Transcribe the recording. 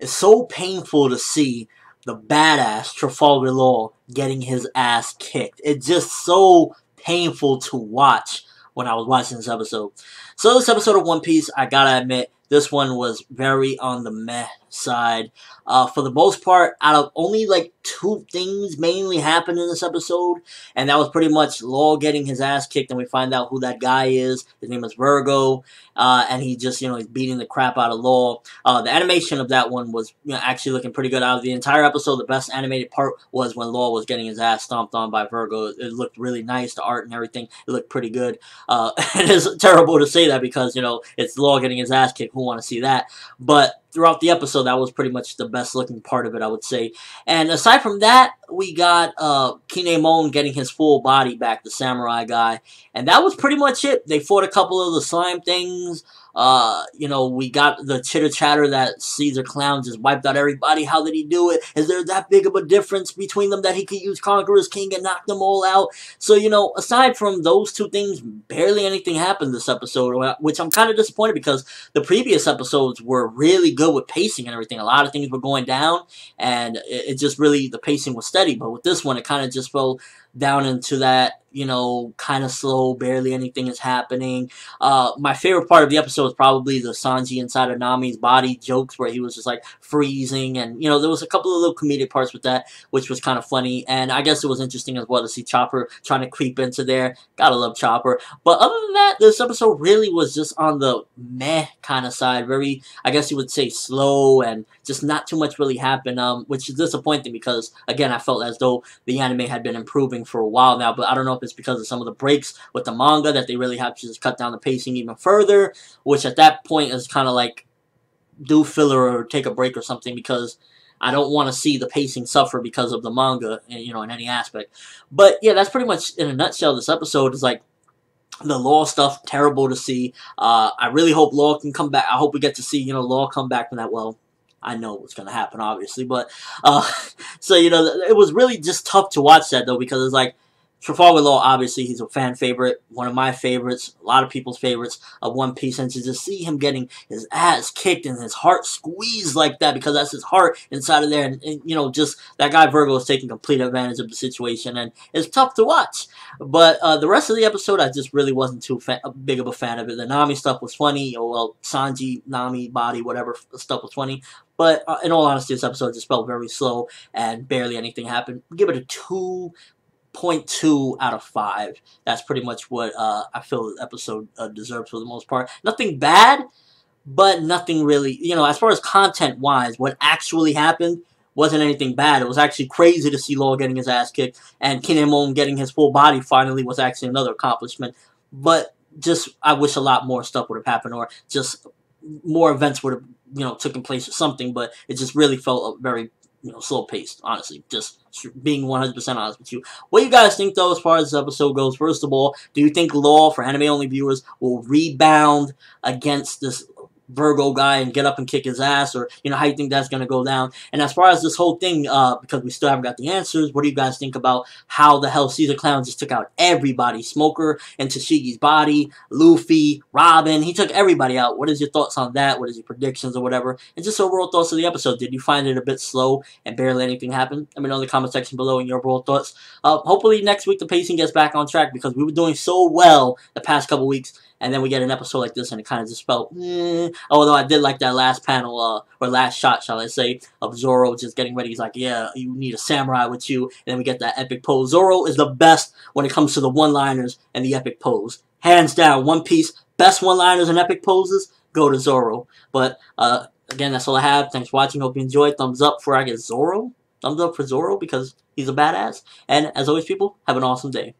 It's so painful to see the badass Trafalgar Law getting his ass kicked. It's just so painful to watch when I was watching this episode. So this episode of One Piece, I gotta admit, this one was very on the meh side. For the most part, out of only like 2 things mainly happened in this episode, and that was pretty much Law getting his ass kicked, and we find out who that guy is. His name is Vergo, and he just, he's beating the crap out of Law. The animation of that one was, actually looking pretty good. Out of the entire episode, the best animated part was when Law was getting his ass stomped on by Vergo. It looked really nice, the art and everything. It looked pretty good. It is terrible to say that because, it's Law getting his ass kicked. Who want to see that? But throughout the episode, that was pretty much the best looking part of it, I would say. And aside from that, we got Kinemon getting his full body back, the samurai guy. And that was pretty much it. They fought a couple of the slime things. We got the chitter-chatter that Caesar Clown just wiped out everybody. How did he do it? Is there that big of a difference between them that he could use Conqueror's King and knock them all out? So, aside from those 2 things, barely anything happened this episode, which I'm kind of disappointed because the previous episodes were really good with pacing and everything. A lot of things were going down, and it just really, the pacing was steady. But with this one, it kind of just fell down into that, kind of slow, barely anything is happening. My favorite part of the episode was probably the Sanji inside of Nami's body jokes where he was just like freezing, and there was a couple of little comedic parts with that, which was kind of funny, and I guess it was interesting as well to see Chopper trying to creep into there. Gotta love Chopper. But other than that, this episode really was just on the meh kind of side, very, I guess you would say, slow, and just not too much really happened, which is disappointing because, again, I felt as though the anime had been improving for a while now, but I don't know if it's because of some of the breaks with the manga that they really have to just cut down the pacing even further, which at that point is kind of like do filler or take a break or something, because I don't want to see the pacing suffer because of the manga, in any aspect. But yeah, that's pretty much in a nutshell. This episode is like the Law stuff, terrible to see. I really hope Law can come back. I hope we get to see, Law come back from that. Well, I know what's going to happen, obviously, but, so, it was really just tough to watch that, though, because it's like, Trafalgar Law, obviously, he's a fan favorite, one of my favorites, a lot of people's favorites of One Piece, and to just see him getting his ass kicked and his heart squeezed like that, because that's his heart inside of there, and just, that guy Vergo is taking complete advantage of the situation, and it's tough to watch. But the rest of the episode, I just really wasn't too big of a fan of it. The Nami stuff was funny, Sanji, Nami, body, whatever stuff was funny. But in all honesty, this episode just felt very slow, and barely anything happened. Give it a 2.2 out of 5. That's pretty much what I feel the episode deserves for the most part. Nothing bad, but nothing really, as far as content-wise, what actually happened wasn't anything bad. It was actually crazy to see Law getting his ass kicked, and Kinemon getting his full body finally was actually another accomplishment. But just, I wish a lot more stuff would have happened, or just more events would have, taken place or something, but it just really felt very, slow paced, honestly. Just being 100% honest with you. What do you guys think, though, as far as this episode goes? First of all, do you think Law, for anime-only viewers, will rebound against this Vergo guy and get up and kick his ass, or how you think that's going to go down? And as far as this whole thing, because we still haven't got the answers, what do you guys think about how the hell Caesar Clown just took out everybody? Smoker and Tashigi's body, Luffy, Robin, he took everybody out. What is your thoughts on that? What is your predictions or whatever? And just overall thoughts of the episode. Did you find it a bit slow and barely anything happened? Let me know in the comment section below in your overall thoughts. Hopefully next week the pacing gets back on track, because we were doing so well the past couple weeks, and then we get an episode like this, and it kind of just felt, Although I did like that last panel, or last shot, shall I say, of Zoro just getting ready. He's like, yeah, you need a samurai with you. And then we get that epic pose. Zoro is the best when it comes to the one-liners and the epic pose. Hands down, One Piece, best one-liners and epic poses, go to Zoro. But, again, that's all I have. Thanks for watching. Hope you enjoyed. Thumbs up for, I guess, Zoro. Thumbs up for Zoro, because he's a badass. And, as always, people, have an awesome day.